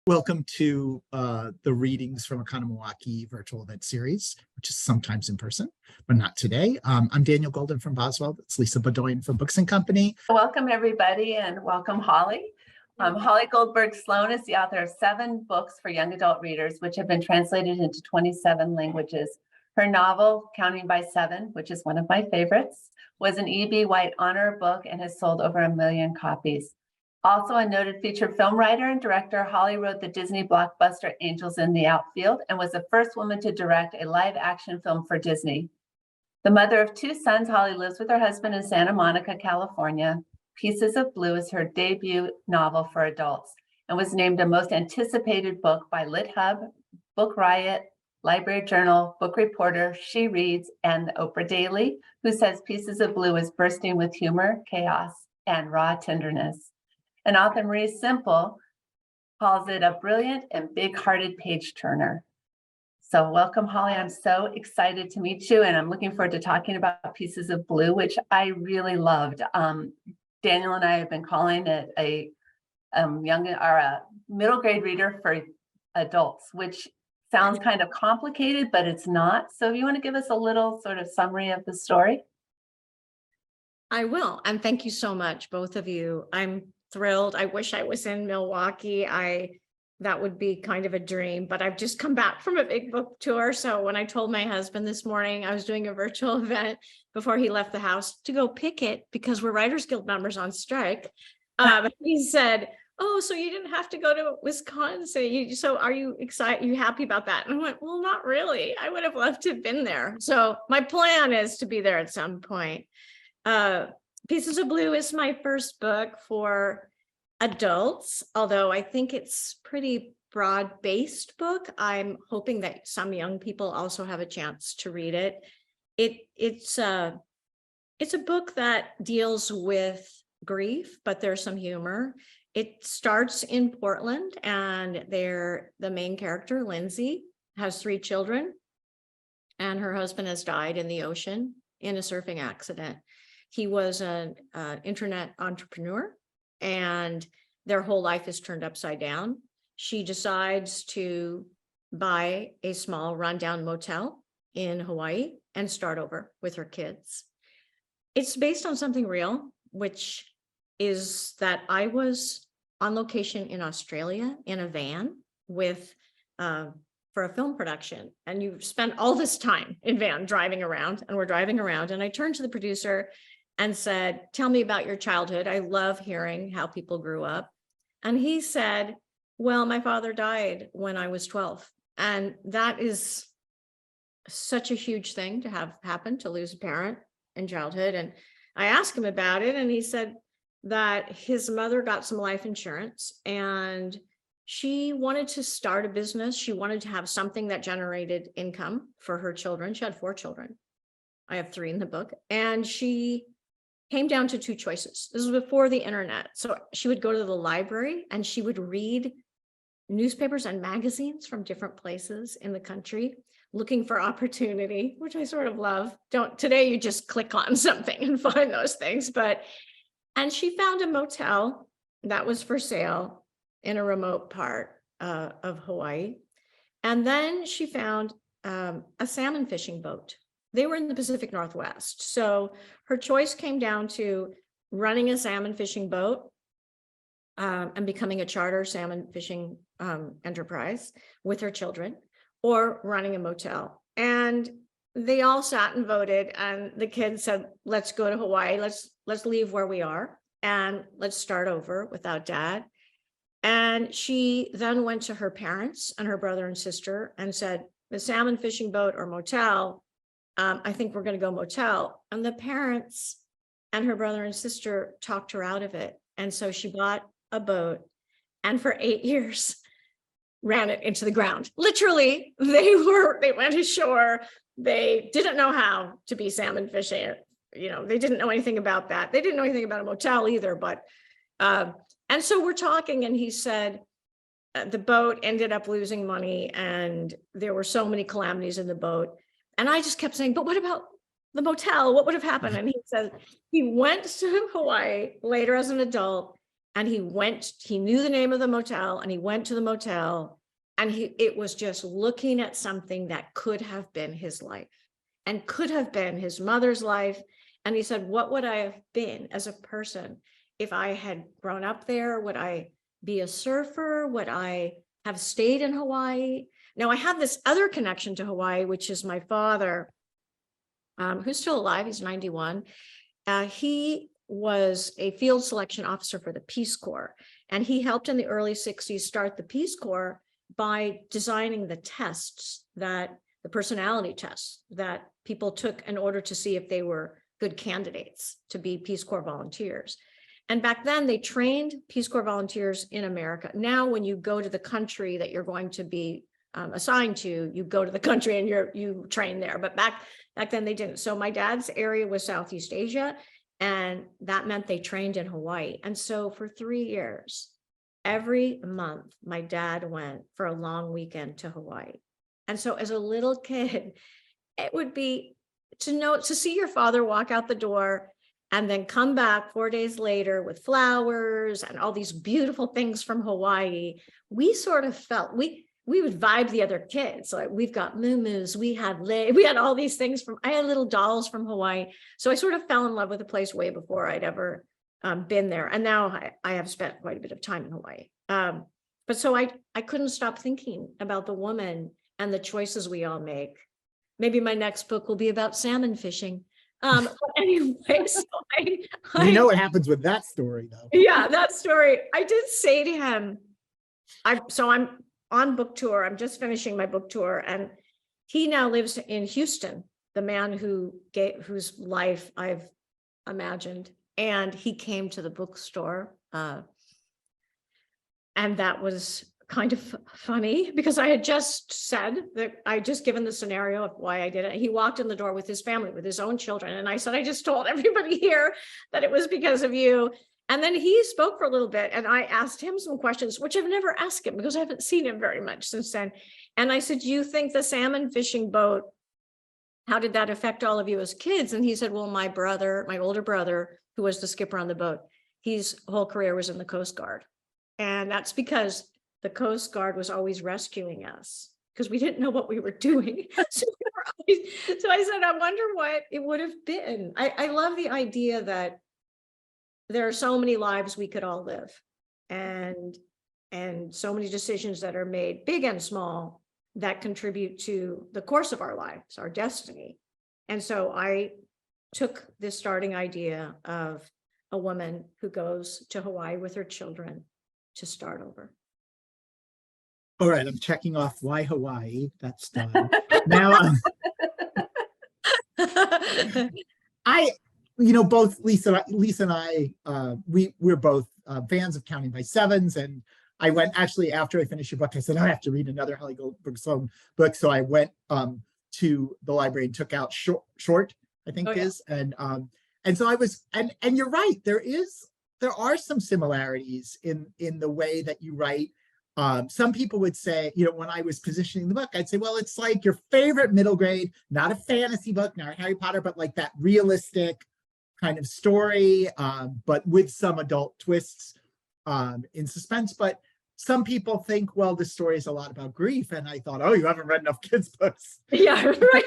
Welcome to the readings from Oconomowaukee virtual event series, which is sometimes in person, but not today. I'm Daniel Goldin from Boswell. It's Lisa Baudoin from Books and Company. Welcome everybody, and welcome Holly. Holly Goldberg Sloan is the author of 7 books for young adult readers, which have been translated into 27 languages. Her novel, Counting by 7, which is one of my favorites, was an E.B. White Honor book and has sold over 1 million copies. Also a noted feature film writer and director, Holly wrote the Disney blockbuster Angels in the Outfield and was the first woman to direct a live action film for Disney. The mother of 2 sons, Holly lives with her husband in Santa Monica, California. Pieces of Blue is her debut novel for adults and was named a most anticipated book by LitHub, Book Riot, Library Journal, Book Reporter, She Reads, and the Oprah Daily, who says Pieces of Blue is bursting with humor, chaos, and raw tenderness. And author Marie Simple calls it a brilliant and big-hearted page-turner. So welcome, Holly. I'm so excited to meet you, and I'm looking forward to talking about Pieces of Blue, which I really loved. Daniel and I have been calling it a middle grade reader for adults, which sounds kind of complicated, but it's not. So if you want to give us a little sort of summary of the story. I will, and thank you so much, both of you. I'm thrilled. I wish I was in Milwaukee. That would be kind of a dream, but I've just come back from a big book tour. So when I told my husband this morning I was doing a virtual event before he left the house to go pick it because we're Writers Guild members on strike, he said, "Oh, so you didn't have to go to Wisconsin. So are you excited? Are you happy about that?" And I went, "Well, not really. I would have loved to have been there." So my plan is to be there at some point. Pieces of Blue is my first book for adults, although I think it's pretty broad-based book. I'm hoping that some young people also have a chance to read it. It's a book that deals with grief, but there's some humor. It starts in Portland, and the main character, Lindsay, has 3 children, and her husband has died in the ocean in a surfing accident. He was an internet entrepreneur, and their whole life is turned upside down. She decides to buy a small rundown motel in Hawaii and start over with her kids. It's based on something real, which is that I was on location in Australia in a van for a film production, and you spend all this time in van driving around, and we're driving around, and I turned to the producer and said, "Tell me about your childhood. I love hearing how people grew up." And he said, "Well, my father died when I was 12. And that is such a huge thing to have happen, to lose a parent in childhood. And I asked him about it, and he said that his mother got some life insurance and she wanted to start a business. She wanted to have something that generated income for her children. She had 4 children. I have 3 in the book. And she came down to 2 choices. This was before the internet. So she would go to the library and she would read newspapers and magazines from different places in the country, looking for opportunity, which I sort of love. Today you just click on something and find those things. And she found a motel that was for sale in a remote part of Hawaii. And then she found a salmon fishing boat. They were in the Pacific Northwest. So her choice came down to running a salmon fishing boat and becoming a charter salmon fishing enterprise with her children, or running a motel. And they all sat and voted, and the kids said, "Let's go to Hawaii. Let's leave where we are and let's start over without dad." And she then went to her parents and her brother and sister and said, "The salmon fishing boat or motel, I think we're going to go motel." And the parents and her brother and sister talked her out of it. And so she bought a boat, and for 8 years ran it into the ground. Literally, they went ashore. They didn't know how to be salmon fishing. They didn't know anything about that. They didn't know anything about a motel either. And so we're talking, and he said the boat ended up losing money, and there were so many calamities in the boat. And I just kept saying, "But what about the motel? What would have happened?" And he said he went to Hawaii later as an adult And he knew the name of the motel, and he went to the motel, and it was just looking at something that could have been his life and could have been his mother's life. And he said, what would I have been as a person if I had grown up there? Would I be a surfer? Would I have stayed in Hawaii? Now I have this other connection to Hawaii, which is my father, who's still alive. He's 91. He was a field selection officer for the Peace Corps. And he helped in the early 60s start the Peace Corps by designing the personality tests that people took in order to see if they were good candidates to be Peace Corps volunteers. And back then they trained Peace Corps volunteers in America. Now, when you go to the country that you're going to be assigned to, you go to the country and you train there. But back then they didn't. So my dad's area was Southeast Asia, and that meant they trained in Hawaii. And so for 3 years, every month, my dad went for a long weekend to Hawaii. And so as a little kid, it would be to see your father walk out the door and then come back 4 days later with flowers and all these beautiful things from Hawaii. We sort of felt, we would vibe the other kids. Like, we've got muumuus, we had all these things I had little dolls from Hawaii. So I sort of fell in love with the place way before I'd ever been there. And now I have spent quite a bit of time in Hawaii. But so I couldn't stop thinking about the woman and the choices we all make. Maybe my next book will be about salmon fishing. But anyway, so you know what happens with that story, though. Yeah, that story. I did say to him, I'm on book tour. I'm just finishing my book tour, and he now lives in Houston, the man whose life I've imagined. And he came to the bookstore, and that was kind of funny because I had just said that I just given the scenario of why I did it. He walked in the door with his family, with his own children. And I said, I just told everybody here that it was because of you. And then he spoke for a little bit, and I asked him some questions, which I've never asked him because I haven't seen him very much since then. And I said, you think the salmon fishing boat, how did that affect all of you as kids? And he said, well, my older brother, who was the skipper on the boat, his whole career was in the Coast Guard. And that's because the Coast Guard was always rescuing us because we didn't know what we were doing. So I said, I wonder what it would have been. I love the idea that there are so many lives we could all live, and so many decisions that are made, big and small, that contribute to the course of our lives, our destiny. And so I took this starting idea of a woman who goes to Hawaii with her children to start over. All right, I'm checking off why Hawaii. That's done. Now, both Lisa and I, we're both fans of Counting by Sevens. And I went, actually, after I finished your book, I said, I have to read another Holly Goldberg Sloan book. So I went to the library and took out Short, I think it is. And so I was, and you're right, there are some similarities in the way that you write. Some people would say, when I was positioning the book, I'd say, well, it's like your favorite middle grade, not a fantasy book, not Harry Potter, but like that realistic kind of story, but with some adult twists in suspense. But some people think, well, this story is a lot about grief. And I thought, oh, you haven't read enough kids' books. Yeah, right.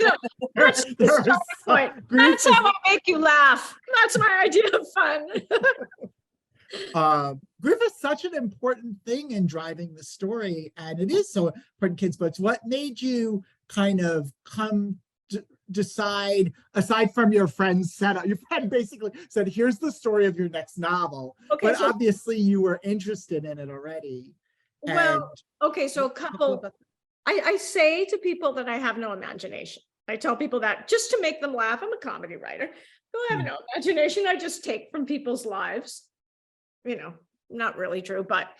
That's the point. That's how I make you laugh. That's my idea of fun. Grief is such an important thing in driving the story, and it is so important in kids' books. What made you kind of decide, aside from your friend's setup, your friend basically said, here's the story of your next novel, but obviously you were interested in it already. Well, okay, so a couple, I say to people that I have no imagination. I tell people that just to make them laugh. I'm a comedy writer. I have no imagination. I just take from people's lives. Not really true, but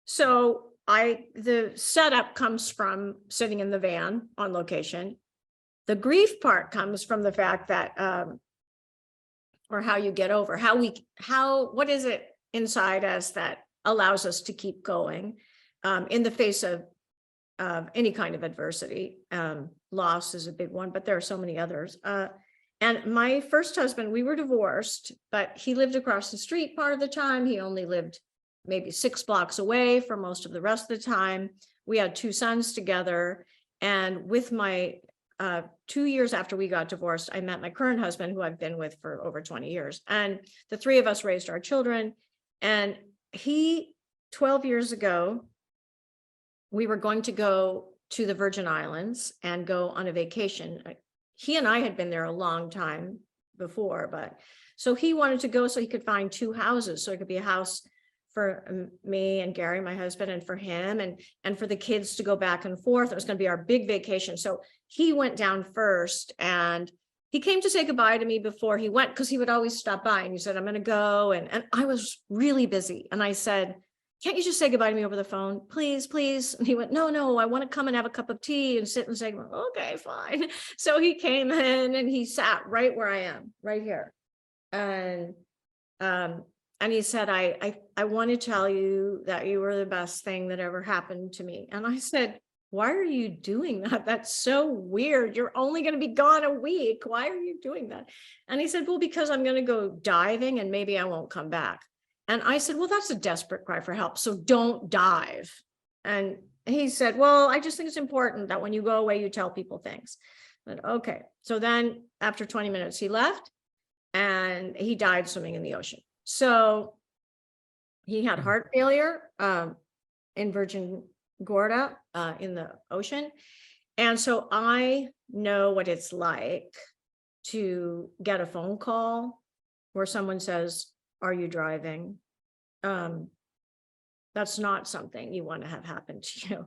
so the setup comes from sitting in the van on location. The grief part comes from the fact that, or how you get over, what is it inside us that allows us to keep going in the face of any kind of adversity. Loss is a big one, but there are so many others. And my first husband, we were divorced, but he lived across the street part of the time. He only lived maybe 6 blocks away for most of the rest of the time. We had 2 sons together. And with my 2 years after we got divorced, I met my current husband, who I've been with for over 20 years. And the 3 of us raised our children. And 12 years ago, we were going to go to the Virgin Islands and go on a vacation. He and I had been there a long time before, but so he wanted to go so he could find 2 houses. So it could be a house for me and Gary, my husband, and for him and for the kids to go back and forth. It was going to be our big vacation. So he went down first, and he came to say goodbye to me before he went, because he would always stop by and he said, I'm going to go. And I was really busy. And I said, can't you just say goodbye to me over the phone? Please, please. And he went, no, I want to come and have a cup of tea and sit and say, okay, fine. So he came in and he sat right where I am, right here. And he said, I want to tell you that you were the best thing that ever happened to me. And I said, why are you doing that? That's so weird. You're only going to be gone a week. Why are you doing that? And he said, well, because I'm going to go diving and maybe I won't come back. And I said, well, that's a desperate cry for help. So don't dive. And he said, well, I just think it's important that when you go away, you tell people things. But okay. So then after 20 minutes, he left and he died swimming in the ocean. So he had heart failure in Virgin Gorda in the ocean. And so I know what it's like to get a phone call where someone says, are you driving? That's not something you want to have happen to you.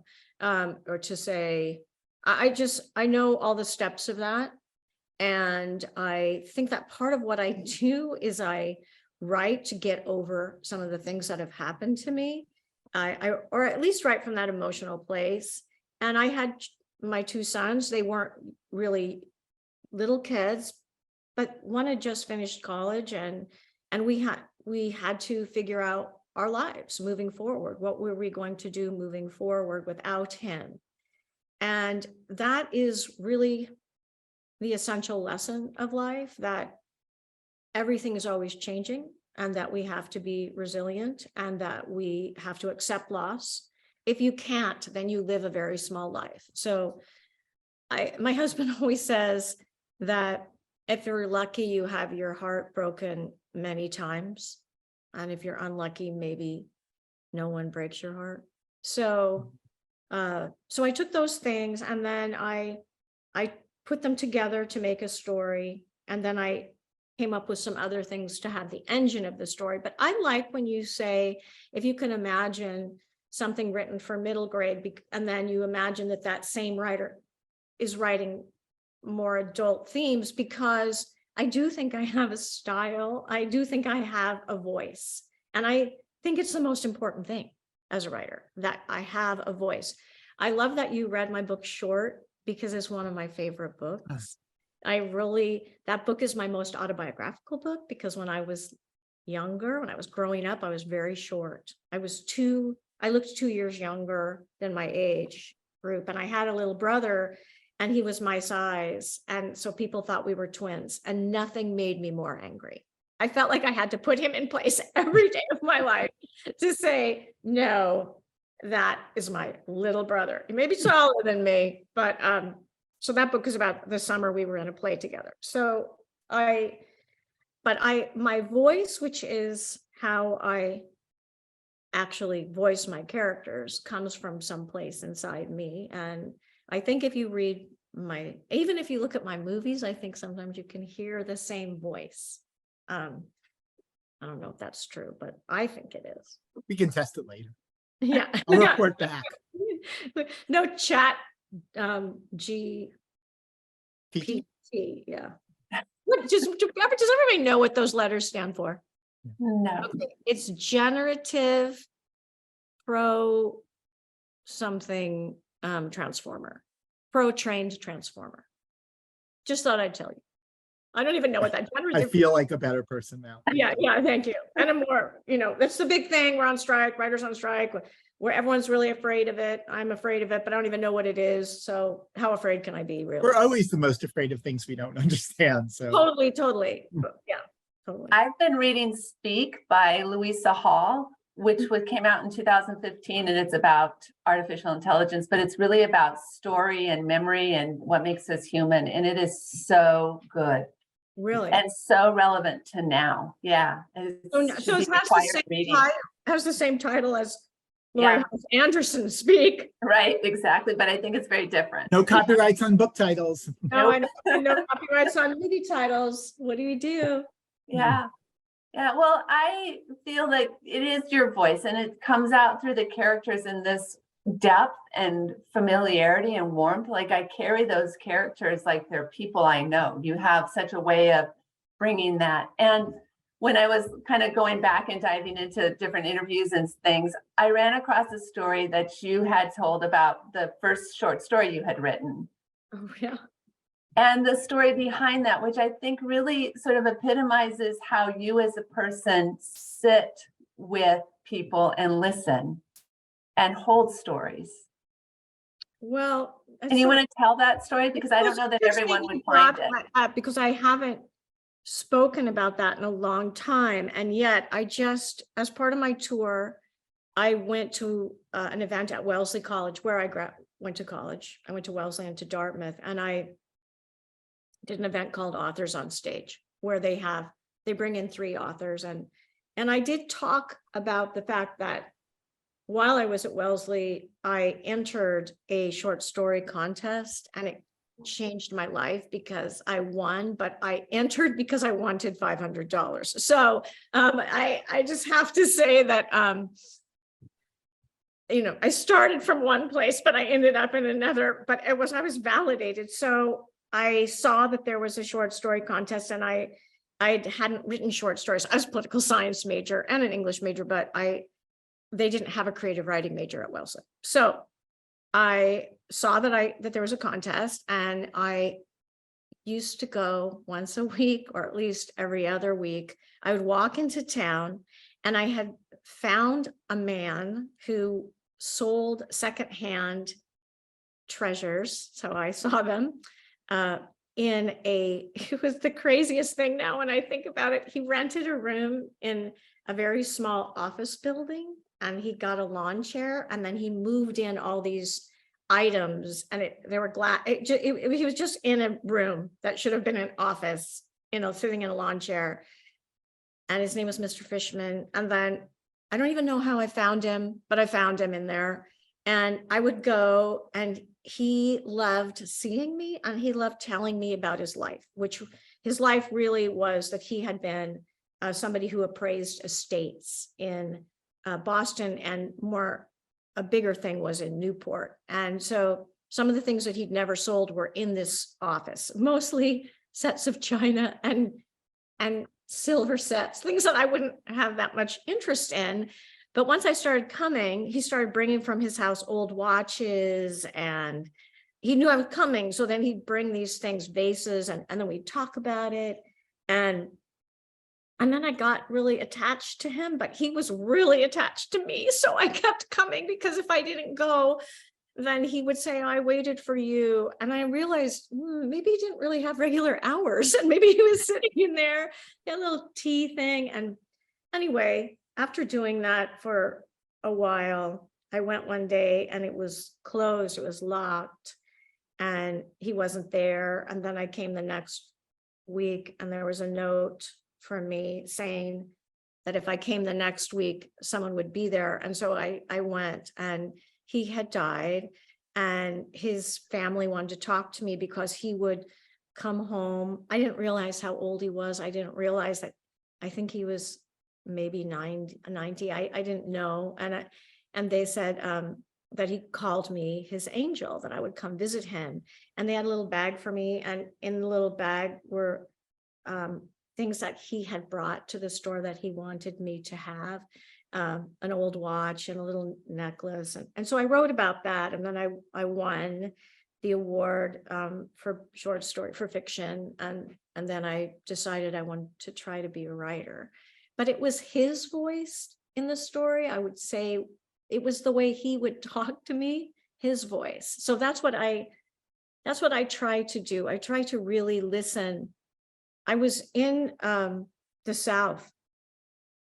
Or to say, I know all the steps of that. And I think that part of what I do is I write to get over some of the things that have happened to me. Or at least write from that emotional place. And I had my 2 sons, they weren't really little kids, but one had just finished college, and we had to figure out our lives moving forward. What were we going to do moving forward without him? And that is really the essential lesson of life, that everything is always changing, and that we have to be resilient, and that we have to accept loss. If you can't, then you live a very small life. So my husband always says that if you're lucky, you have your heart broken many times. And if you're unlucky, maybe no one breaks your heart. So I took those things and then I put them together to make a story. And then I came up with some other things to have the engine of the story. But I like when you say, if you can imagine something written for middle grade, and then you imagine that that same writer is writing more adult themes, because I do think I have a style. I do think I have a voice. And I think it's the most important thing as a writer, that I have a voice. I love that you read my book short, because it's one of my favorite books. That book is my most autobiographical book, because when I was younger, when I was growing up, I was very short. I looked 2 years younger than my age group. And I had a little brother and he was my size. And so people thought we were twins, and nothing made me more angry. I felt like I had to put him in place every day of my life to say, no, that is my little brother. He may be taller than me, but so that book is about the summer we were in a play together. So my voice, which is how I actually voice my characters, comes from someplace inside me. And I think if you read even if you look at my movies, I think sometimes you can hear the same voice. I don't know if that's true, but I think it is. We can test it later. Yeah. I'll report back. No chat GPT. Yeah. Does everybody know what those letters stand for? No. Okay. It's generative pro something transformer, pro trained transformer. Just thought I'd tell you. I don't even know what that gender is. I feel like a better person now. Yeah, thank you. And I'm more, that's the big thing. We're on strike, writers on strike, where everyone's really afraid of it. I'm afraid of it, but I don't even know what it is. So how afraid can I be, really? We're always the most afraid of things we don't understand. So Totally. Yeah, totally. I've been reading Speak by Louisa Hall, which came out in 2015, and it's about artificial intelligence, but it's really about story and memory and what makes us human. And it is so good. Really? And so relevant to now. Yeah. So it has the same title as Laurie Anderson Speak. Right, exactly. But I think it's very different. no copyrights on book titles. No, I know, no copyrights on movie titles. What do you do? Yeah. Yeah. Well, I feel like it is your voice, and it comes out through the characters in this depth and familiarity and warmth. Like, I carry those characters like they're people I know. You have such a way of bringing that. And when I was kind of going back and diving into different interviews and things, I ran across a story that you had told about the first short story you had written. Oh, yeah. And the story behind that, which I think really sort of epitomizes how you as a person sit with people and listen and hold stories. Well, and you want to tell that story? Because I don't know that everyone would find it. Because I haven't spoken about that in a long time. And yet I just, as part of my tour, I went to an event at Wellesley College where I went to college. I went to Wellesley and to Dartmouth, and I did an event called Authors on Stage, where they bring in 3 authors. And I did talk about the fact that while I was at Wellesley, I entered a short story contest, and it changed my life because I won, but I entered because I wanted $500. So I just have to say that, I started from one place, but I ended up in another, but I was validated. So I saw that there was a short story contest, and I hadn't written short stories. I was a political science major and an English major, but they didn't have a creative writing major at Wellesley. So I saw that there was a contest, and I used to go once a week, or at least every other week. I would walk into town, and I had found a man who sold secondhand treasures. So I saw them it was the craziest thing now when I think about it. He rented a room in a very small office building, and he got a lawn chair, and then he moved in all these items, and they were glass. He was just in a room that should have been an office, sitting in a lawn chair. And his name was Mr. Fishman. And then I don't even know how I found him, but I found him in there. And I would go, and he loved seeing me, and he loved telling me about his life, which his life really was that he had been somebody who appraised estates in Boston, and a bigger thing was in Newport. And so some of the things that he'd never sold were in this office, mostly sets of china and silver sets, things that I wouldn't have that much interest in. But once I started coming, he started bringing from his house old watches, and he knew I was coming. So then he'd bring these things, vases, and then we'd talk about it. And then I got really attached to him, but he was really attached to me. So I kept coming, because if I didn't go, then he would say, I waited for you. And I realized maybe he didn't really have regular hours, and maybe he was sitting in there, a little tea thing. And anyway, after doing that for a while, I went one day, and it was closed, it was locked, and he wasn't there. And then I came the next week, and there was a note from me saying that if I came the next week, someone would be there. And so I went, and he had died, and his family wanted to talk to me because he would come home. I didn't realize how old he was. I didn't realize that. I think he was maybe 90. I didn't know. And they said that he called me his angel, that I would come visit him. And they had a little bag for me. And in the little bag were things that he had brought to the store that he wanted me to have, an old watch and a little necklace. And so I wrote about that. And then I won the award for short story, for fiction. And then I decided I wanted to try to be a writer. But it was his voice in the story. I would say it was the way he would talk to me, his voice. So that's what I try to do. I try to really listen. I was in the South,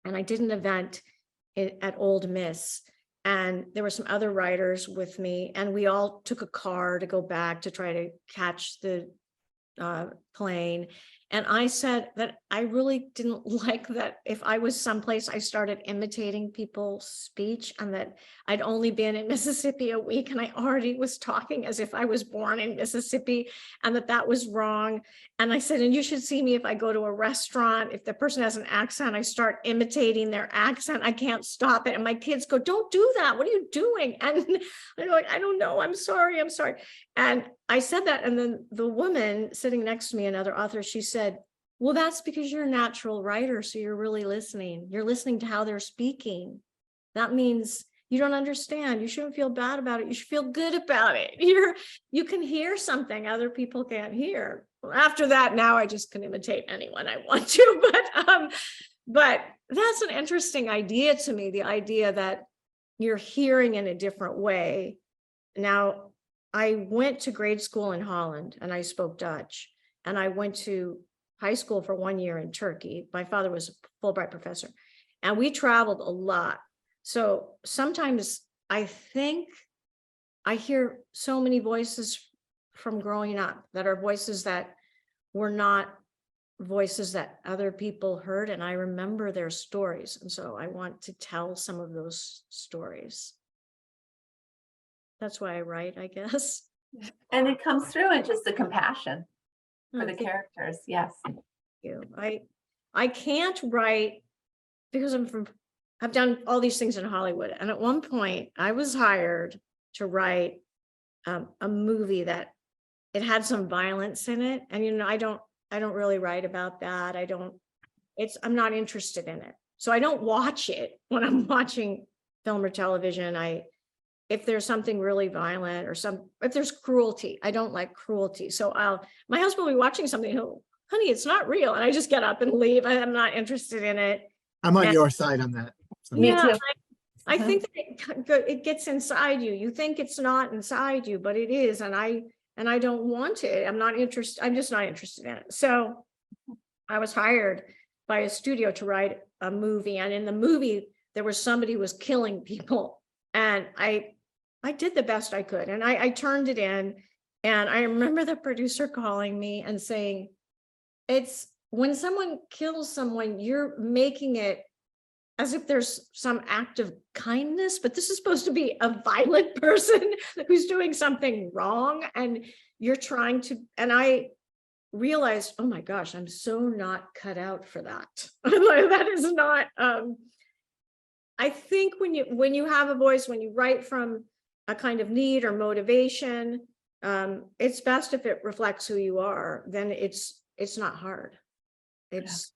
and I did an event at Old Miss, and there were some other writers with me, and we all took a car to go back to try to catch the plane. And I said that I really didn't like that if I was someplace, I started imitating people's speech, and that I'd only been in Mississippi a week and I already was talking as if I was born in Mississippi, and that was wrong. And I said, and you should see me if I go to a restaurant, if the person has an accent, I start imitating their accent. I can't stop it. And my kids go, don't do that. What are you doing? And I'm like, I don't know. I'm sorry. And I said that. And then the woman sitting next to me, another author, she said, well, that's because you're a natural writer. So you're really listening. You're listening to how they're speaking. That means you don't understand. You shouldn't feel bad about it. You should feel good about it. You can hear something other people can't hear. After that, now I just can imitate anyone I want to. But that's an interesting idea to me, the idea that you're hearing in a different way. Now, I went to grade school in Holland and I spoke Dutch, and I went to high school for 1 year in Turkey. My father was a Fulbright professor, and we traveled a lot. So sometimes I think I hear so many voices from growing up that are voices that were not voices that other people heard, and I remember their stories. And so I want to tell some of those stories. That's why I write, I guess. And it comes through in just the compassion for the Thank characters. Yes. you. I can't write because I've done all these things in Hollywood. And at one point I was hired to write a movie that it had some violence in it. And, I don't really write about that. I'm not interested in it. So I don't watch it when I'm watching film or television. If there's something really violent or if there's cruelty, I don't like cruelty. So my husband will be watching something, honey, it's not real. And I just get up and leave. I'm not interested in it. I'm on your side on that. So. Me too. I think that it gets inside you. You think it's not inside you, but it is. And I don't want it. I'm just not interested in it. So I was hired by a studio to write a movie. And in the movie, there was somebody who was killing people. And I did the best I could. And I turned it in. And I remember the producer calling me and saying, it's when someone kills someone, you're making it as if there's some act of kindness, but this is supposed to be a violent person who's doing something wrong. And you're trying to, and I realized, oh my gosh, I'm so not cut out for that. That is not, I think when you have a voice, when you write from a kind of need or motivation, it's best if it reflects who you are. Then it's not hard. It's,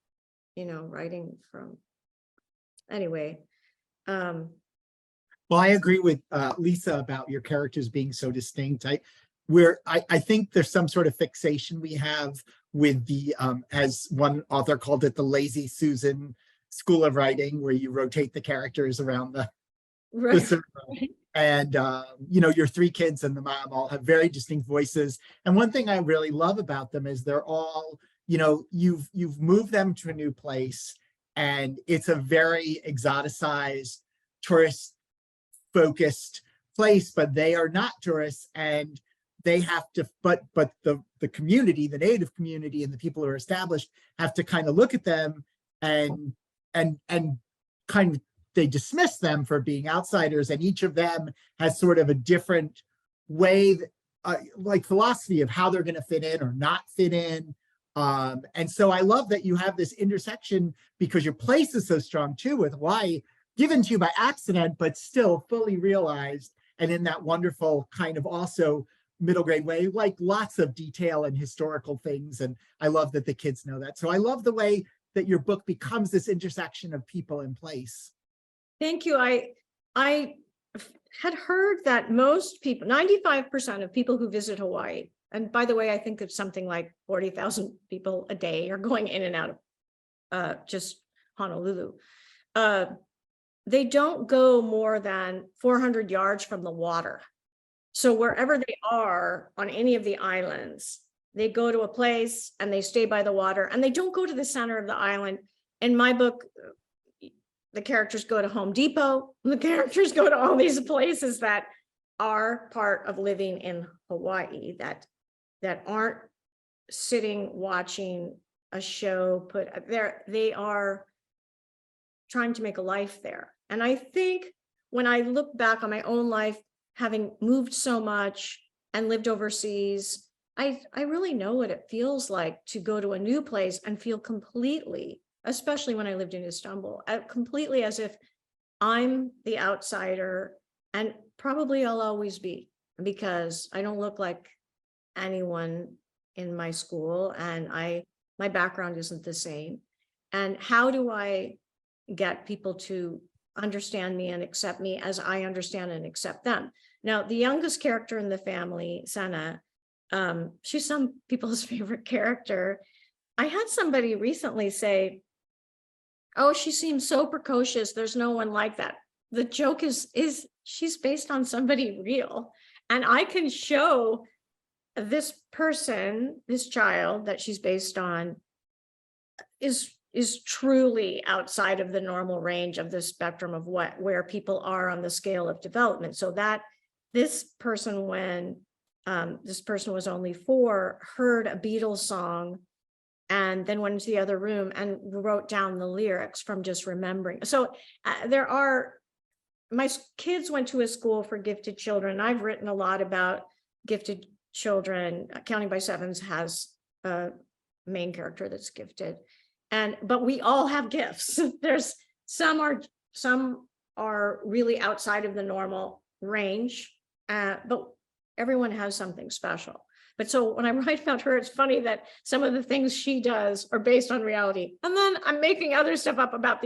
writing from, anyway. Well, I agree with Lisa about your characters being so distinct. I think there's some sort of fixation we have with the, as one author called it, the lazy Susan school of writing, where you rotate the characters around the circle. And, your three kids and the mom all have very distinct voices. And one thing I really love about them is they're all, you've moved them to a new place, and it's a very exoticized, tourist focused place, but they are not tourists, and they have to, but the community, the native community and the people who are established have to kind of look at them and kind of, they dismiss them for being outsiders, and each of them has sort of a different way, like philosophy of how they're going to fit in or not fit in. And so I love that you have this intersection, because your place is so strong too, with Hawaii, given to you by accident, but still fully realized, and in that wonderful kind of also middle grade way, like lots of detail and historical things. And I love that the kids know that. So I love the way that your book becomes this intersection of people and place. Thank you. had heard that most people, 95% of people who visit Hawaii, and by the way, I think it's something like 40,000 people a day are going in and out of just Honolulu. They don't go more than 400 yards from the water. So wherever they are on any of the islands, they go to a place and they stay by the water, and they don't go to the center of the island. In my book, the characters go to Home Depot, the characters go to all these places that are part of living in Hawaii, that aren't sitting watching a show put there. They are trying to make a life there. And I think when I look back on my own life, having moved so much and lived overseas, I really know what it feels like to go to a new place and feel completely, especially when I lived in Istanbul, completely as if I'm the outsider, and probably I'll always be, because I don't look like anyone in my school, and my background isn't the same. And how do I get people to understand me and accept me as I understand and accept them? Now, the youngest character in the family, Sana, she's some people's favorite character. I had somebody recently say, oh, she seems so precocious, there's no one like that. The joke is she's based on somebody real. And I can show this person, this child that she's based on is truly outside of the normal range of the spectrum of where people are on the scale of development. So that this person, when this person was only 4, heard a Beatles song and then went into the other room and wrote down the lyrics from just remembering. So my kids went to a school for gifted children. I've written a lot about gifted children. Counting by Sevens has a main character that's gifted, but we all have gifts. There's some are really outside of the normal range, but everyone has something special. But so when I write about her, it's funny that some of the things she does are based on reality, and then I'm making other stuff up about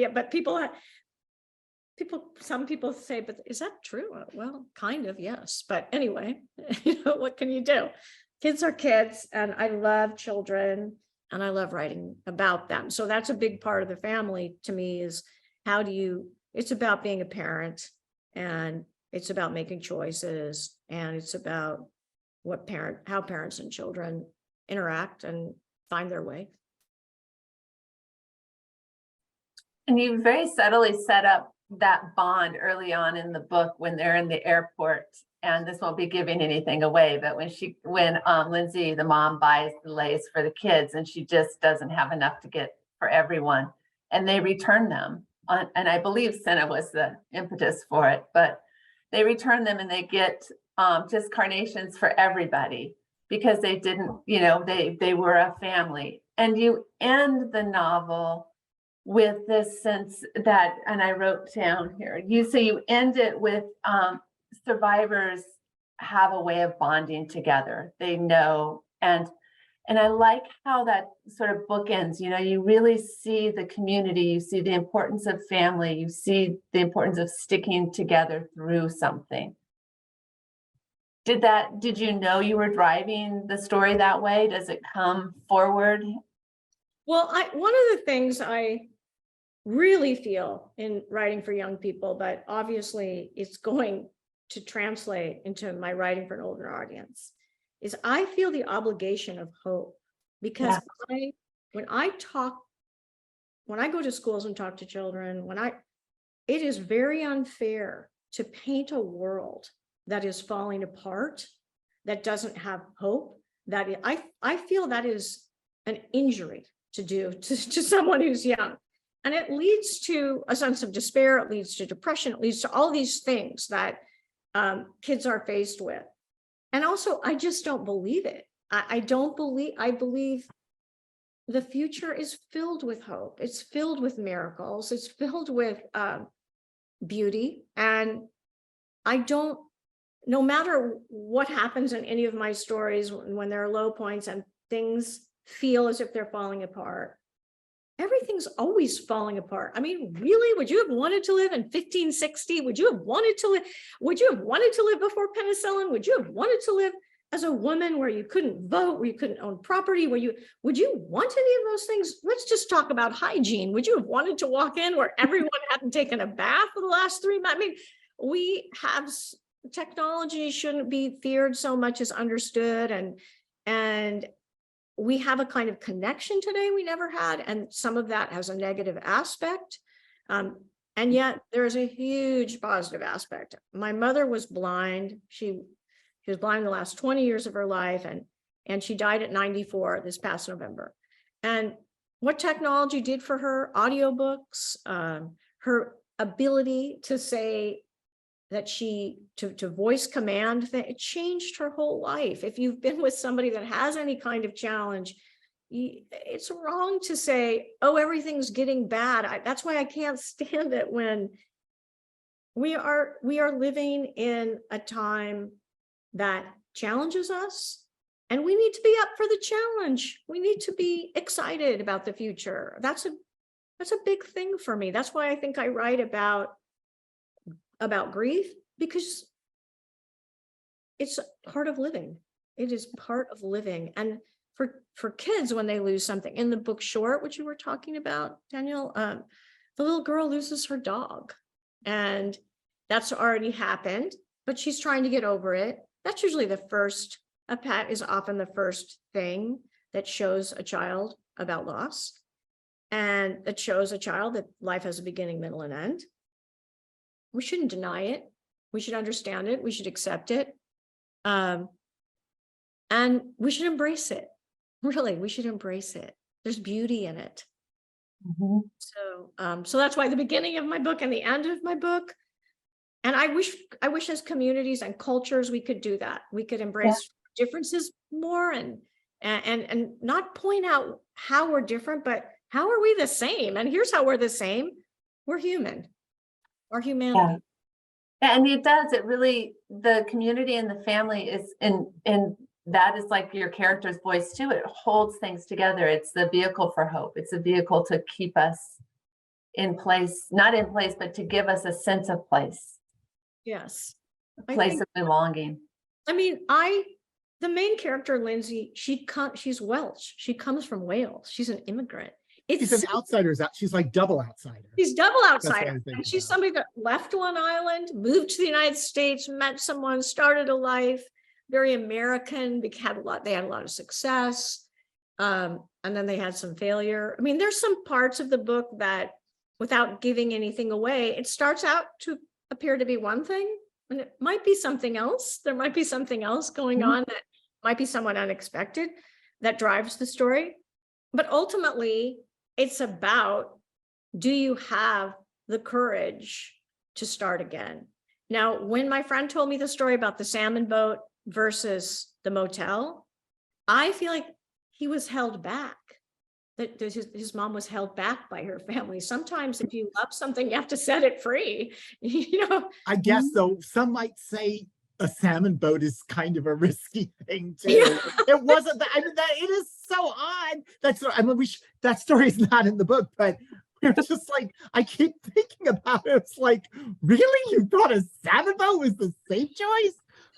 but some people say, but is that true? Well, kind of, yes. But anyway, what can you do? Kids are kids, and I love children, and I love writing about them. So that's a big part of the family to me, is it's about being a parent, and it's about making choices, and it's about how parents and children interact and find their way. And you very subtly set up that bond early on in the book when they're in the airport. And this won't be giving anything away, but when Lindsay, the mom, buys the lace for the kids, and she just doesn't have enough to get for everyone, and they return them. And I believe Senna was the impetus for it, but they return them and they get just carnations for everybody, because they didn't, they were a family. And you end the novel with this sense that, and I wrote down here, you say you end it with survivors have a way of bonding together. They know, and I like how that sort of bookends. You really see the community, you see the importance of family, you see the importance of sticking together through something. Did you know you were driving the story that way? Does it come forward? Well, one of the things I really feel in writing for young people, but obviously it's going to translate into my writing for an older audience, is I feel the obligation of hope, because when I go to schools and talk to children, it is very unfair to paint a world that is falling apart, that doesn't have hope. I feel that is an injury to do to someone who's young. And it leads to a sense of despair, it leads to depression, it leads to all these things that kids are faced with. And also, I just don't believe it. I believe the future is filled with hope. It's filled with miracles. It's filled with beauty. And no matter what happens in any of my stories, when there are low points and things feel as if they're falling apart, everything's always falling apart. I mean, really, would you have wanted to live in 1560? Would you have wanted to live before penicillin? Would you have wanted to live as a woman where you couldn't vote, where you couldn't own property, would you want any of those things? Let's just talk about hygiene. Would you have wanted to walk in where everyone hadn't taken a bath for the last 3 months? I mean, we have technology shouldn't be feared so much as understood, and we have a kind of connection today we never had, and some of that has a negative aspect, and yet there's a huge positive aspect. My mother was blind. She was blind the last 20 years of her life, and she died at 94 this past November. And what technology did for her, audiobooks, her ability to say that to voice command, that it changed her whole life. If you've been with somebody that has any kind of challenge, it's wrong to say, oh, everything's getting bad. That's why I can't stand it when we are living in a time that challenges us, and we need to be up for the challenge. We need to be excited about the future. That's a big thing for me. That's why I think I write about grief, because it's part of living. It is part of living. And for kids, when they lose something, in the book Short, which you were talking about, Daniel, the little girl loses her dog, and that's already happened, but she's trying to get over it. That's usually a pet is often the first thing that shows a child about loss, and that shows a child that life has a beginning, middle, and end. We shouldn't deny it. We should understand it. We should accept it. And we should embrace it. Really, we should embrace it. There's beauty in it. Mhm. So that's why the beginning of my book and the end of my book. And I wish as communities and cultures, we could do that. We could embrace differences more and not point out how we're different, but how are we the same? And here's how we're the same. We're human. Our humanity. Yeah, and it does. It really, the community and the family is, and that is like your character's voice too. It holds things together. It's the vehicle for hope. It's a vehicle to keep us in place, not in place, but to give us a sense of place. Yes. A place of belonging. I mean, the main character, Lindsay, she's Welsh. She comes from Wales. She's an immigrant. She's an outsider. She's like double outsider. She's double That's what I outsider. think And she's about. somebody that left one island, moved to the United States, met someone, started a life, very American. They had a lot of success. And then they had some failure. I mean, there's some parts of the book that, without giving anything away, it starts out to appear to be one thing, and it might be something else. There might be something else going on that might be somewhat unexpected that drives the story. But ultimately, it's about, do you have the courage to start again? Now, when my friend told me the story about the salmon boat versus the motel, I feel like he was held back. That his mom was held back by her family. Sometimes if you love something, you have to set it free. I guess though, some might say a salmon boat is kind of a risky thing too. Yeah. It wasn't that. I mean, that it is so odd. That story is not in the book, but we're just like, I keep thinking about it. It's like, really, you thought a salmon boat was the safe choice?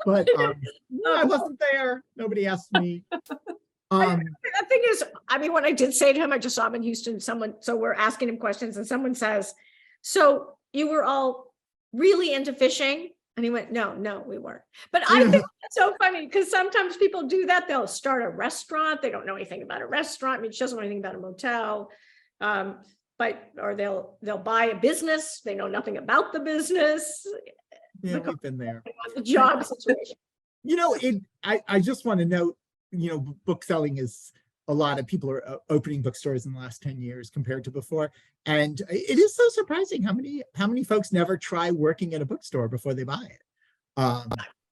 But I wasn't there. Nobody asked me. The thing is, I mean, when I did say to him, I just saw him in Houston, so we're asking him questions, and someone says, so you were all really into fishing? And he went, no, we weren't. But I think it's so funny, because sometimes people do that. They'll start a restaurant. They don't know anything about a restaurant. I mean, she doesn't know anything about a motel. Or they'll buy a business. They know nothing about the business. Yeah, we've been there. The job situation. I just want to note, book selling is a lot of people are opening bookstores in the last 10 years compared to before. And it is so surprising how many folks never try working at a bookstore before they buy it.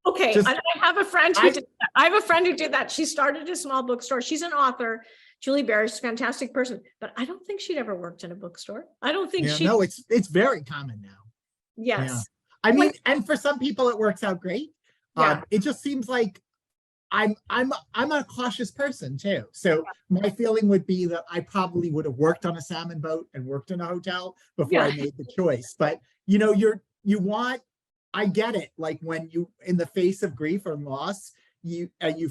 Okay, I have a friend who did that. I have a friend who did that. She started a small bookstore. She's an author. Julie Barry's a fantastic person, but I don't think she'd ever worked in a bookstore. I don't think she. No, it's very common now. Yes. Yeah. I mean, and for some people it works out great. Yeah. It just seems like I'm a cautious person too. So my feeling would be that I probably would have worked on a salmon boat and worked in a hotel before I made the choice. But you know, I get it. Like when you, in the face of grief or loss, you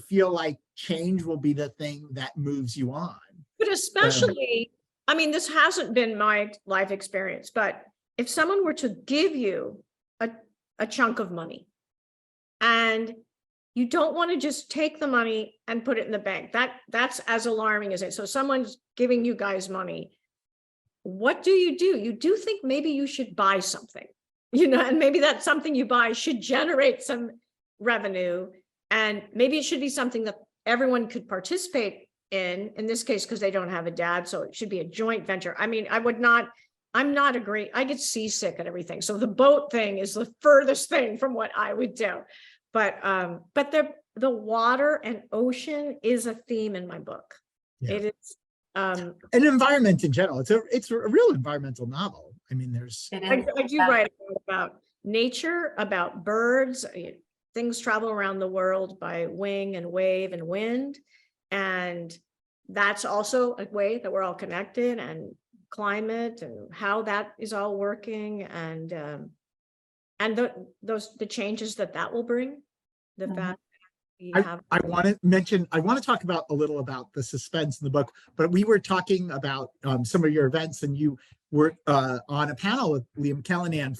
feel like change will be the thing that moves you on. But especially, I mean, this hasn't been my life experience, but if someone were to give you a chunk of money and you don't want to just take the money and put it in the bank, that's as alarming as it. So someone's giving you guys money. What do? You do think maybe you should buy something, you know, and maybe that something you buy should generate some revenue. And maybe it should be something that everyone could participate in this case, because they don't have a dad. So it should be a joint venture. I mean, I'm not agreeing. I get seasick and everything. So the boat thing is the furthest thing from what I would do. But the water and ocean is a theme in my book. Yeah. It is an environment in general. It's a real environmental novel. I mean, I do write about nature, about birds. Things travel around the world by wing and wave and wind. And that's also a way that we're all connected, and climate and how that is all working, and the changes that will bring. The fact I want to talk about a little about the suspense in the book, but we were talking about some of your events, and you were on a panel with Liam Callanan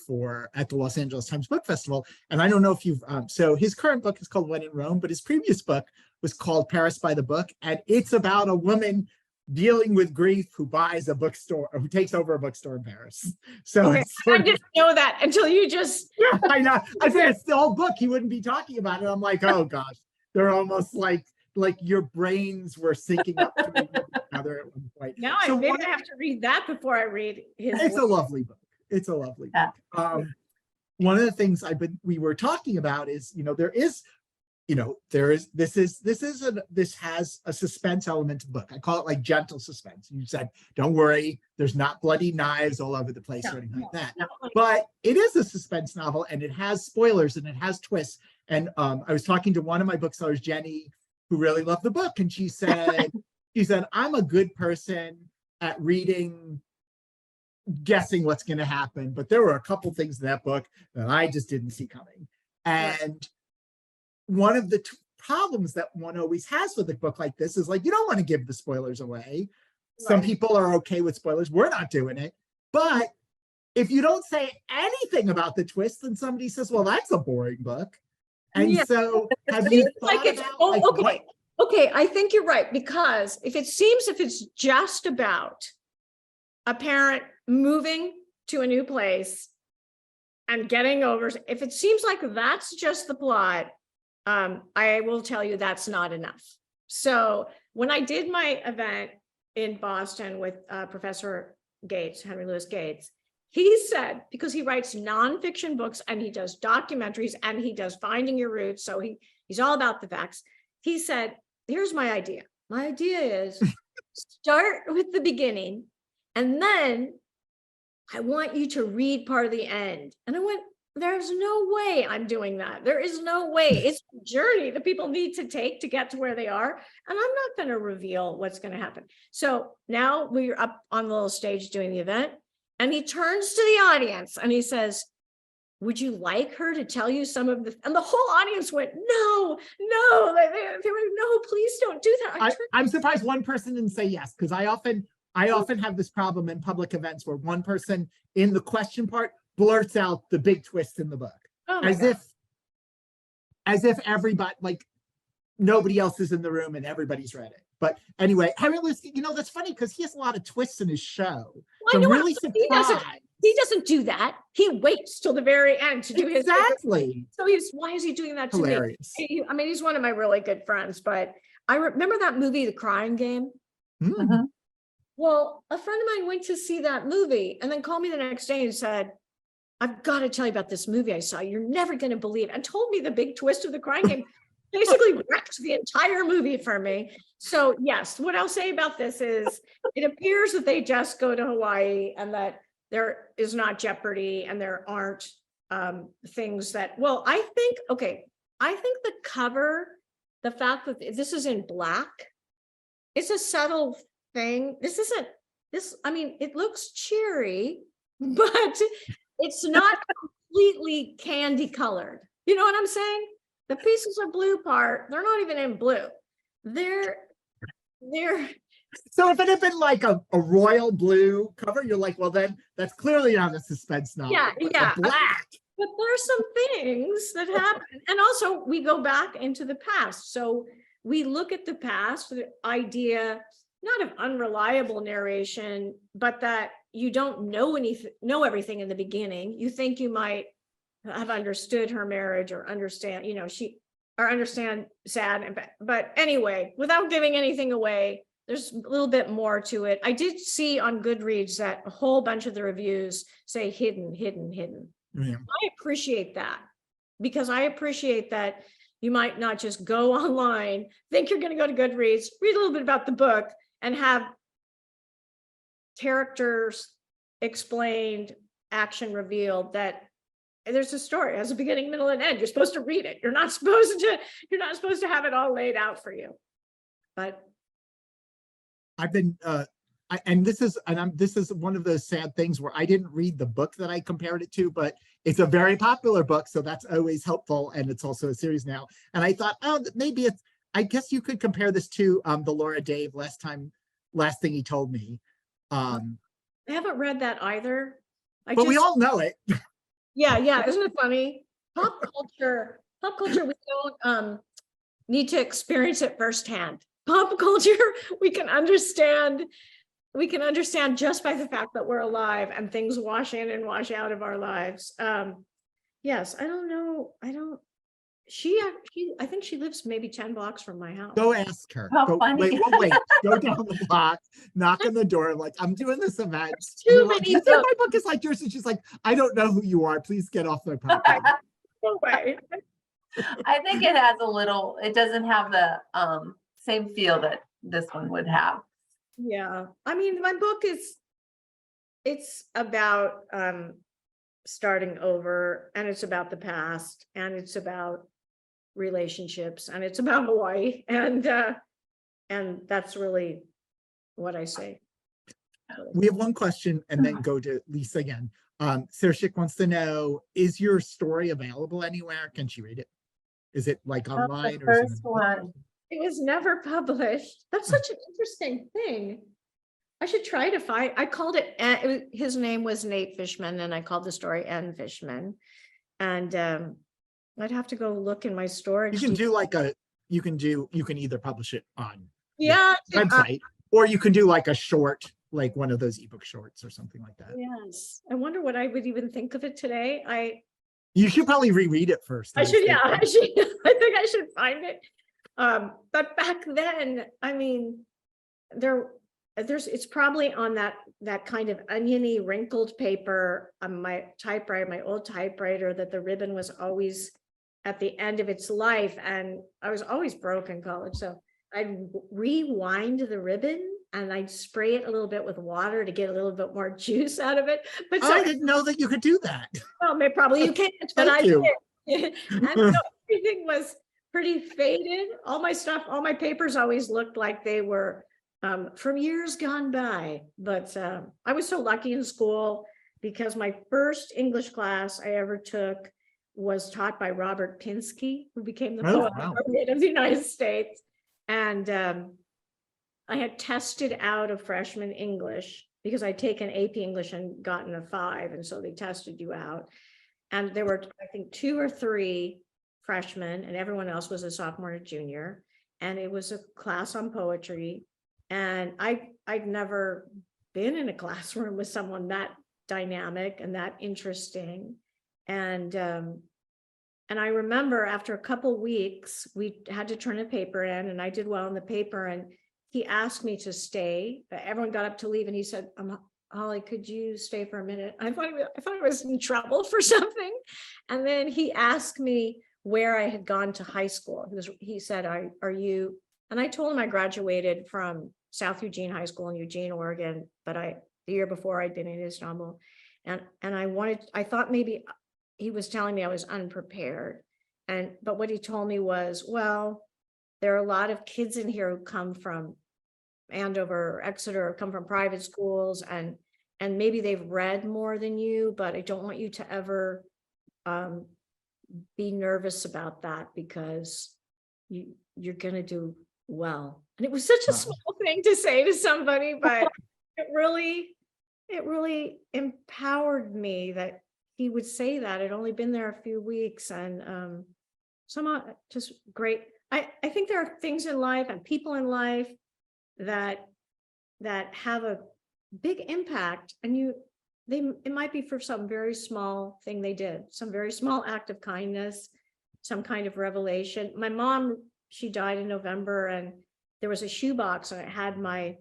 at the Los Angeles Times Book Festival. And I don't know if you've, so his current book is called When in Rome, but his previous book was called Paris by the Book. And it's about a woman dealing with grief who buys a bookstore, or who takes over a bookstore in Paris. So okay, I didn't know that until you just. Yeah, I know. I said it's the whole book. He wouldn't be talking about it. I'm like, oh gosh, they're almost like your brains were syncing up to each other at one point. Now I have to read that before I read his. It's a lovely book. It's a lovely book. One of the things we were talking about is, this has a suspense element to the book. I call it like gentle suspense. You said, don't worry, there's not bloody knives all over the place or anything like that. But it is a suspense novel, and it has spoilers and it has twists. And I was talking to one of my booksellers, Jenny, who really loved the book, and she said, I'm a good person at reading, guessing what's going to happen, but there were a couple things in that book that I just didn't see coming. And one of the problems that one always has with a book like this is, like, you don't want to give the spoilers away. Some people are okay with spoilers. We're not doing it. But if you don't say anything about the twist, then somebody says, well, that's a boring book. And so have you thought about, okay, I think you're right, because if it's just about a parent moving to a new place and getting over, if it seems like that's just the plot, I will tell you that's not enough. So when I did my event in Boston with Professor Gates, Henry Louis Gates, he said, because he writes nonfiction books and he does documentaries and he does Finding Your Roots, so he's all about the facts. He said, here's my idea. My idea is start with the beginning, and then I want you to read part of the end. And I went, there's no way I'm doing that. There is no way. It's a journey that people need to take to get to where they are. And I'm not going to reveal what's going to happen. So now we're up on the little stage doing the event, and he turns to the audience and he says, would you like her to tell you some of the, and the whole audience went, no, they were, no, please don't do that. I'm surprised one person didn't say yes, because I often have this problem in public events where one person in the question part blurts out the big twist in the book, as if everybody, like, nobody else is in the room and everybody's read it. But anyway, Henry Louis, that's funny because he has a lot of twists in his show. So I'm really surprised. He doesn't do that. He waits till the very end to do his. Exactly. So why is he doing that to Hilarious. me? I mean, he's one of my really good friends, but I remember that movie, The Crying Game. Mm-hmm. Well, a friend of mine went to see that movie and then called me the next day and said, I've got to tell you about this movie I saw. You're never going to believe it. And told me the big twist of The Crying Game. Basically wrecked the entire movie for me. So yes, what I'll say about this is it appears that they just go to Hawaii and that there is not jeopardy and there aren't things that, well, I think the cover the fact that this is in black, it's a subtle thing. I mean, it looks cheery, but it's not completely candy colored. You know what I'm saying? The pieces of blue part, they're not even in blue. They're So if it had been like a royal blue cover, you're like, well, then that's clearly not a suspense novel. Yeah, But yeah. the black. But there are some things that happen. And also we go back into the past. So we look at the past, the idea, not of unreliable narration, but that you don't know everything in the beginning. You think you might have understood her marriage or understand, understand sad. But anyway, without giving anything away, there's a little bit more to it. I did see on Goodreads that a whole bunch of the reviews say hidden, hidden, hidden. Yeah. I appreciate that, because I appreciate that you might not just go online, think you're going to go to Goodreads, read a little bit about the book, and have characters explained, action revealed, that there's a story, has a beginning, middle, and end. You're supposed to read it. You're not supposed to have it all laid out for you. But I've been this is one of those sad things where I didn't read the book that I compared it to, but it's a very popular book, so that's always helpful, and it's also a series now. And I thought, oh, maybe I guess you could compare this to the Laura Dave Last Thing He Told Me. I haven't read that either. But we all know it. Yeah, isn't it funny? Pop culture, we don't need to experience it firsthand. Pop culture, we can understand just by the fact that we're alive and things wash in and wash out of our lives. Yes, I don't know. I think she lives maybe 10 blocks from my house. Go ask her. How funny. Wait. Go down the block, knock on the door, like, I'm doing this event. Too Like, many you think my book is like yours? And she's like, I don't know who you are. Please get off my property. No way. I think it doesn't have the same feel that this one would have. Yeah, I mean, my book it's about starting over, and it's about the past, and it's about relationships, and it's about Hawaii, and that's really what I say. We have one question and then go to Lisa again. Sarah Schick wants to know, is your story available anywhere? Can she read it? Is it like online? The or is it first one. It was never published. That's such an interesting thing. I should try to find. I called it. His name was Nate Fishman, and I called the story N Fishman. And I'd have to go look in my storage. You can do like you can either publish it on the website, or you can do like a short, like one of those ebook shorts or something like that. Yes, I wonder what I would even think of it today. You should probably reread it first. I should. I think I should find it. But back then, I mean, it's probably on that kind of oniony wrinkled paper on my typewriter, my old typewriter, that the ribbon was always at the end of its life, and I was always broke in college, so I'd rewind the ribbon and I'd spray it a little bit with water to get a little bit more juice out of it. But I didn't know that you could do that. Well, maybe probably you can't, but I did. And so everything was pretty faded. All my stuff, all my papers always looked like they were from years gone by. But I was so lucky in school, because my first English class I ever took was taught by Robert Pinsky, who became the poet laureate of the United States. And I had tested out of freshman English because I'd taken AP English and gotten a 5. And so they tested you out. And there were, I think, 2 or 3 freshmen, and everyone else was a sophomore or junior. And it was a class on poetry. And I'd never been in a classroom with someone that dynamic and that interesting. And I remember after a couple weeks, we had to turn a paper in, and I did well in the paper. And he asked me to stay. Everyone got up to leave, and he said, Holly, could you stay for a minute? I thought I was in trouble for something. And then he asked me where I had gone to high school. He said, are you? And I told him I graduated from South Eugene High School in Eugene, Oregon, but the year before I'd been in Istanbul. And I thought maybe he was telling me I was unprepared. But what he told me was, well, there are a lot of kids in here who come from Andover or Exeter, or come from private schools, and maybe they've read more than you, but I don't want you to ever be nervous about that, because you're going to do well. And it was such a small thing to say to somebody, but it really empowered me that he would say that. I'd only been there a few weeks, and somehow just great. I think there are things in life and people in life that have a big impact, and it might be for some very small thing they did, some very small act of kindness, some kind of revelation. My mom, she died in November, and there was a shoebox, and it had my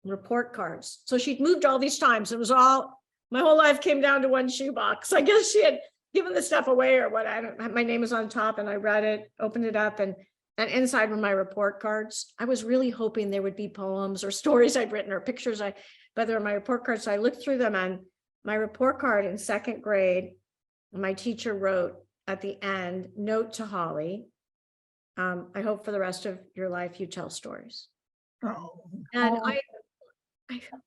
report cards. So she'd moved all these times. It was all, my whole life came down to one shoebox. I guess she had given the stuff away or what. I don't. My name was on top, and I read it, opened it up, and inside were my report cards. I was really hoping there would be poems or stories I'd written or pictures but they were my report cards. So I looked through them, and my report card in second grade, my teacher wrote at the end, "Note to Holly, I hope for the rest of your life you tell stories." Oh. And I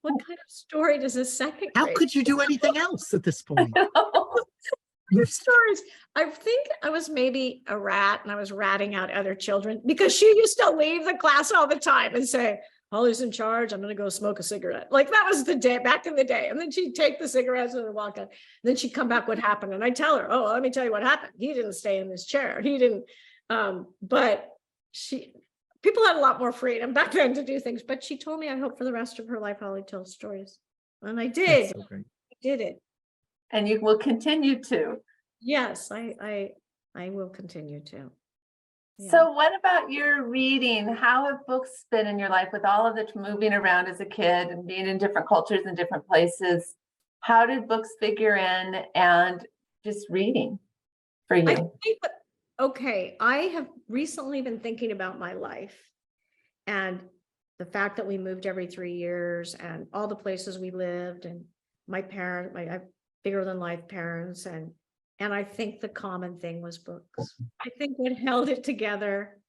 what kind of story does a second How grade? could you do anything else at this point? Stories. I think I was maybe a rat, and I was ratting out other children, because she used to leave the class all the time and say, "Holly's in charge. I'm going to go smoke a cigarette." Like, that was the day, back in the day. And then she'd take the cigarettes and walk out. Then she'd come back, "What happened?" And I tell her, "Oh, let me tell you what happened. He didn't stay in this chair. He didn't." But people had a lot more freedom back then to do things. But she told me, "I hope for the rest of her life, Holly tells stories." And I did. That's so great. I did it. And you will continue to. Yes, I will continue to. Yeah. So what about your reading? How have books been in your life with all of the moving around as a kid and being in different cultures and different places? How did books figure in, and just reading for you? I think, okay, I have recently been thinking about my life and the fact that we moved every 3 years, and all the places we lived, and my parents, I have bigger than life parents, and I think the common thing was books. I think what held it together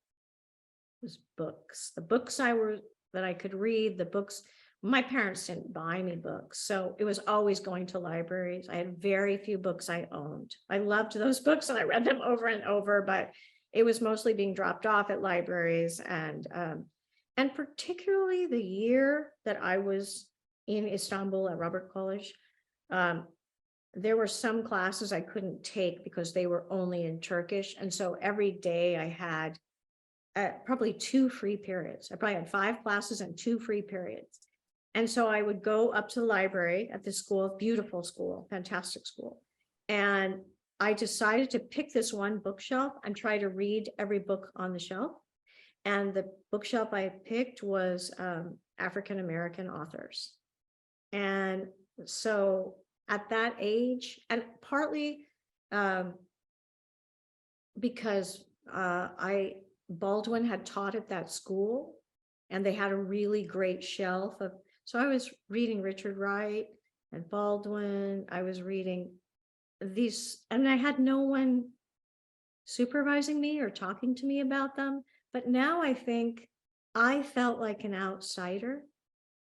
was books. The books that I could read, the books. My parents didn't buy me books, so it was always going to libraries. I had very few books I owned. I loved those books, and I read them over and over, but it was mostly being dropped off at libraries, and particularly the year that I was in Istanbul at Robert College. There were some classes I couldn't take because they were only in Turkish. And so every day I had probably 2 free periods. I probably had 5 classes and 2 free periods. And so I would go up to the library at the school, beautiful school, fantastic school. And I decided to pick this one bookshelf and try to read every book on the shelf. And the bookshelf I picked was African-American authors. And so at that age, and partly because Baldwin had taught at that school, and they had a really great shelf of, so I was reading Richard Wright and Baldwin. I was reading these, and I had no one supervising me or talking to me about them. But now I think I felt like an outsider.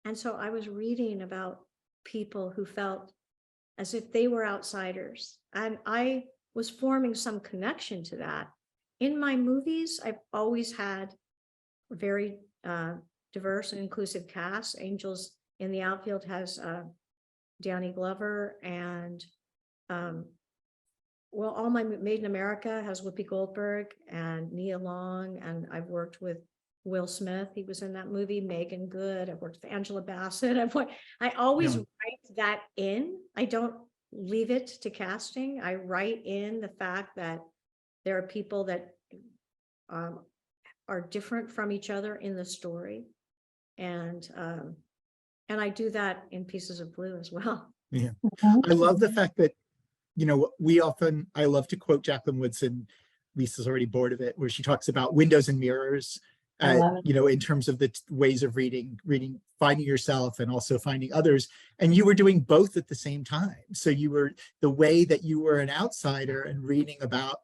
And so I was reading about people who felt as if they were outsiders. And I was forming some connection to that. In my movies, I've always had a very diverse and inclusive cast. Angels in the Outfield has Danny Glover, and all my Made in America has Whoopi Goldberg and Nia Long, and I've worked with Will Smith. He was in that movie. Megan Good. I've worked with Angela Bassett. I always write that in. I don't leave it to casting. I write in the fact that there are people that are different from each other in the story, and I do that in Pieces of Blue as well. Yeah, I love the fact that, I love to quote Jacqueline Woodson. Lisa's already bored of it, where she talks about windows and mirrors. In terms of the ways of reading, finding yourself and also finding others. And you were doing both at the same time. So the way that you were an outsider and reading about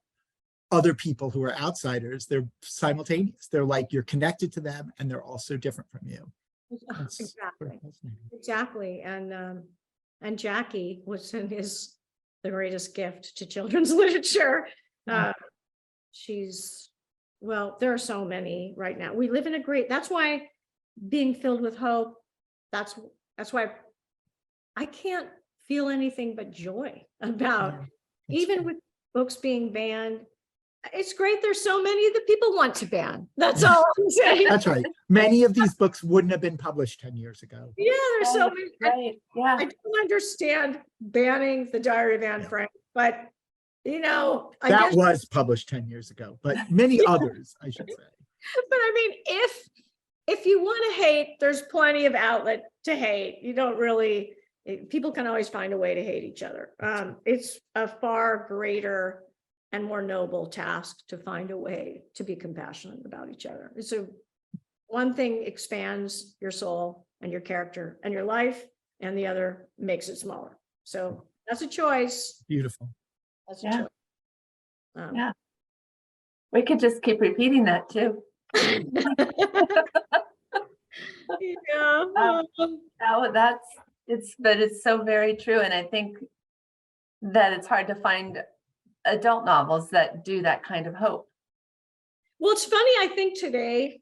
other people who are outsiders, they're simultaneous. They're like, you're connected to them and they're also different from you. That's Exactly. fascinating. Exactly. And Jackie is the greatest gift to children's literature. Yeah. Well, there are so many right now. We live in that's why being filled with hope, that's why I can't feel anything but joy about, Yeah, even true. with books being banned. It's great. There's so many that people want to ban. That's all I'm saying. That's right. Many of these books wouldn't have been published 10 years ago. Yeah, there's so many. Right, yeah. I don't understand banning the Diary of Anne Frank, but I That guess, was published 10 years ago, but many others, I should say. but I mean, if you want to hate, there's plenty of outlet to hate. You don't really, people can always find a way to hate each other. It's a far greater and more noble task to find a way to be compassionate about each other. So one thing expands your soul and your character and your life, and the other makes it smaller. So that's a choice. Beautiful. That's a Yeah. choice. Yeah. We could just keep repeating that too. Yeah. No, it's so very true. And I think that it's hard to find adult novels that do that kind of hope. Well, it's funny, I think today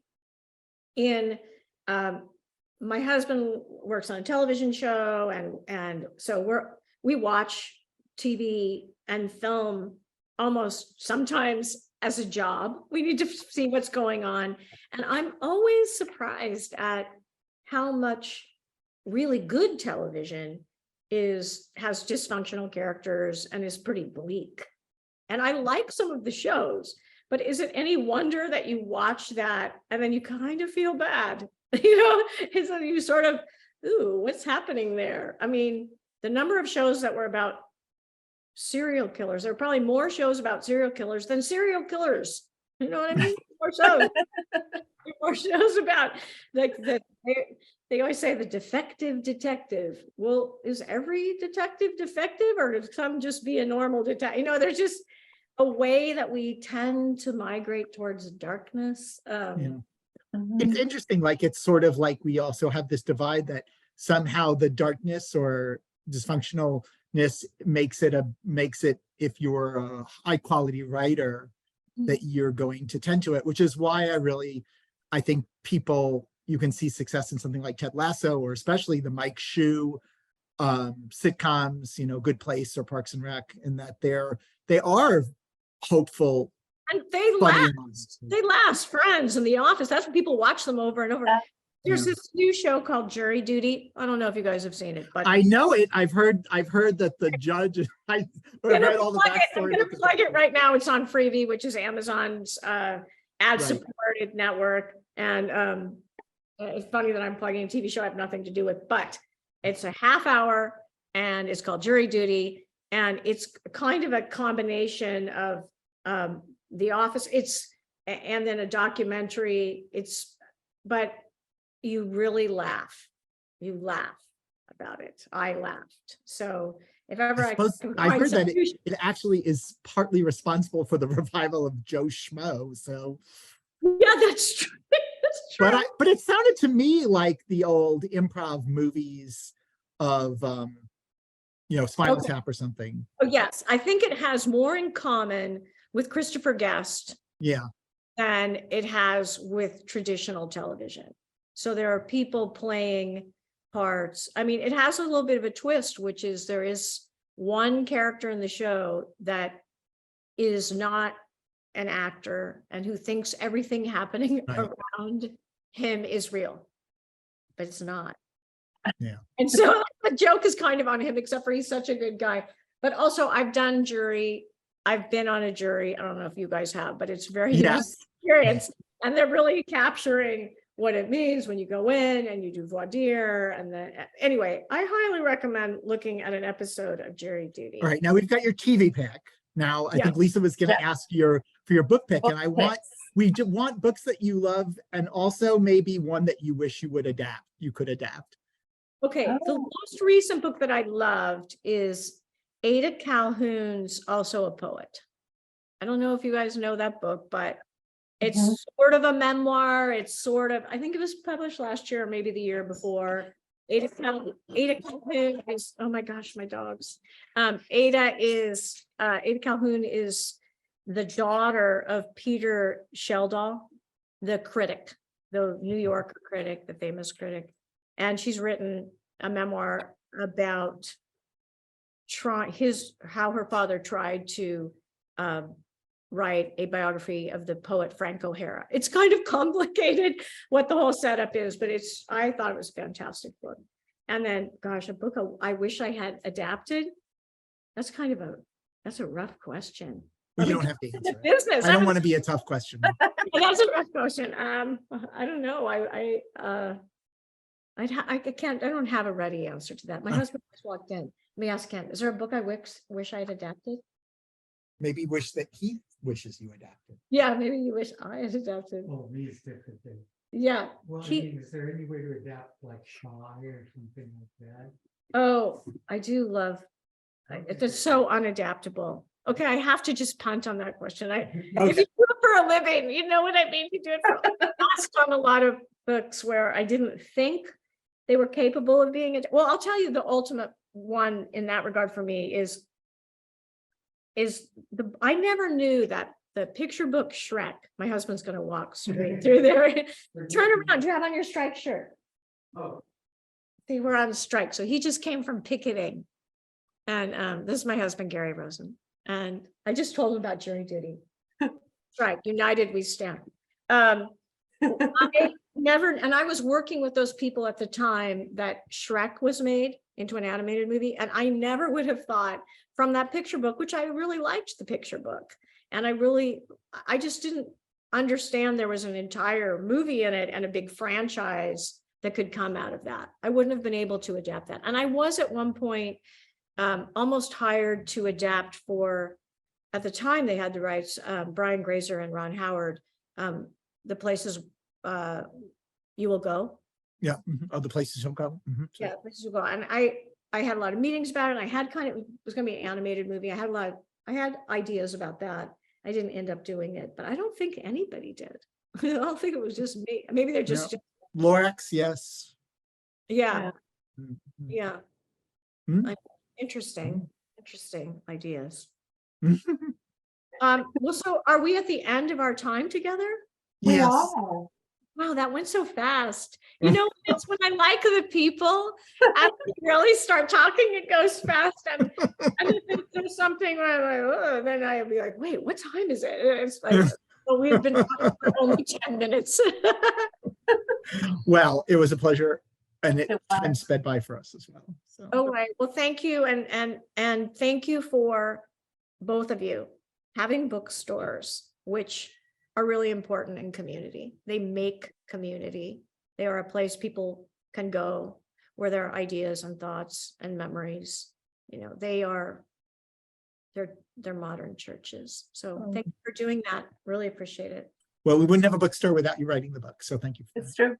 my husband works on a television show, and so we watch TV and film almost sometimes as a job. We need to see what's going on. And I'm always surprised at how much really good television has dysfunctional characters and is pretty bleak. And I like some of the shows, but is it any wonder that you watch that and then you kind of feel bad? It's like you sort of, ooh, what's happening there? I mean, the number of shows that were about serial killers, there are probably more shows about serial killers than serial killers. You know what I mean? More shows about like they always say the defective detective. Well, is every detective defective, or does some just be a normal detective? There's just a way that we tend to migrate towards darkness. It's interesting, like it's sort of like we also have this divide that somehow the darkness or dysfunctionalness makes it if you're a high quality writer that you're going to tend to it, which is why I think you can see success in something like Ted Lasso, or especially the Mike Shue sitcoms, Good Place or Parks and Rec, in that they are hopeful. And they last. Friends in The Office, that's what people watch them over and over. There's this new show called Jury Duty. I don't know if you guys have seen it, but I know it. I've heard that the judge. I've read all the backstory. I'm going to plug it right now. It's on Freevee, which is Amazon's ad-supported network. And it's funny that I'm plugging a TV show I have nothing to do with, but it's a half hour and it's called Jury Duty. And it's kind of a combination of The Office. And then a documentary. But you really laugh. You laugh about it. I laughed. So if ever I heard that it actually is partly responsible for the revival of Joe Schmo. So yeah, that's true. That's true. But it sounded to me like the old improv movies of Spinal Tap or something. Oh yes, I think it has more in common with Christopher Guest. Yeah. Than it has with traditional television. So there are people playing parts. I mean, it has a little bit of a twist, which is there is one character in the show that is not an actor and who thinks everything happening around him is real, but it's not. Yeah. And so the joke is kind of on him, except for he's such a good guy. But also I've done jury. I've been on a jury. I don't know if you guys have, but it's very nice experience. And they're really capturing what it means when you go in and you do voir dire. And then anyway, I highly recommend looking at an episode of Jury Duty. All right, now we've got your TV pick. Now I think Lisa was going to ask for your book pick, and we want books that you love, and also maybe one that you wish you could adapt. Okay, the most recent book that I loved is Ada Calhoun's Also a Poet. I don't know if you guys know that book, but it's Mhm. sort of a memoir. It's sort of, I think it was published last year or maybe the year before. Ada Calhoun is, oh my gosh, my dogs. Ada Calhoun is the daughter of Peter Sheldall, the critic, the New Yorker critic, the famous critic. And she's written a memoir about how her father tried to write a biography of the poet Frank O'Hara. It's kind of complicated what the whole setup is, but I thought it was a fantastic book. And then, gosh, a book I wish I had adapted. That's a rough question. Well, you don't have to answer it. Business. I don't want to be a tough question. That's a rough question. I don't know. I don't have a ready answer to that. My husband just walked in. Let me ask him, is there a book I wish I had adapted? Maybe wish that he wishes you adapted. Yeah, maybe you wish I had adapted. Oh, me is different thing. Yeah. Well, I mean, is there any way to adapt like Shy or something like that? Oh, I do love, it's so unadaptable. Okay, I have to just punt on that question. If you do it for a living, you know what I mean? You do it for I lost on a lot of books where I didn't think they were capable of being, well, I'll tell you the ultimate one in that regard for me is I never knew that the picture book Shrek, my husband's going to walk straight through there. Turn around, do you have on your strike shirt? Oh, See, we're on strike. So he just came from picketing. And this is my husband, Gary Rosen. And I just told him about jury duty. Strike, united we stand. I was working with those people at the time that Shrek was made into an animated movie. And I never would have thought from that picture book, which I really liked the picture book. And I just didn't understand there was an entire movie in it and a big franchise that could come out of that. I wouldn't have been able to adapt that. And I was at one point almost hired to adapt for, at the time they had the rights, Brian Grazer and Ron Howard, The Places You Will Go. Yeah. Oh, the places you'll go. Yeah, Places You Will Go. And I had a lot of meetings about it. I had it was going to be an animated movie. I had ideas about that. I didn't end up doing it, but I don't think anybody did. I don't think it was just me. Maybe they're just, Lorax, yes. yeah. Mhm. Yeah. Mhm. Interesting ideas. Well, so are we at the end of our time together? Yes. Wow, that went so fast. You know, it's when I like the people, as we really start talking, it goes fast. And if there's something where I'm like, oh, then I'll be like, wait, what time is it? It's like, well, we've been talking for only 10 minutes. Well, it was a pleasure, and time sped by for us as well. So. Oh, right. Well, thank you. And thank you for both of you having bookstores, which are really important in community. They make community. They are a place people can go where their ideas and thoughts and memories, they're modern churches. So thank you for doing that. Really appreciate it. Well, we wouldn't have a bookstore without you writing the book. So thank you. It's true.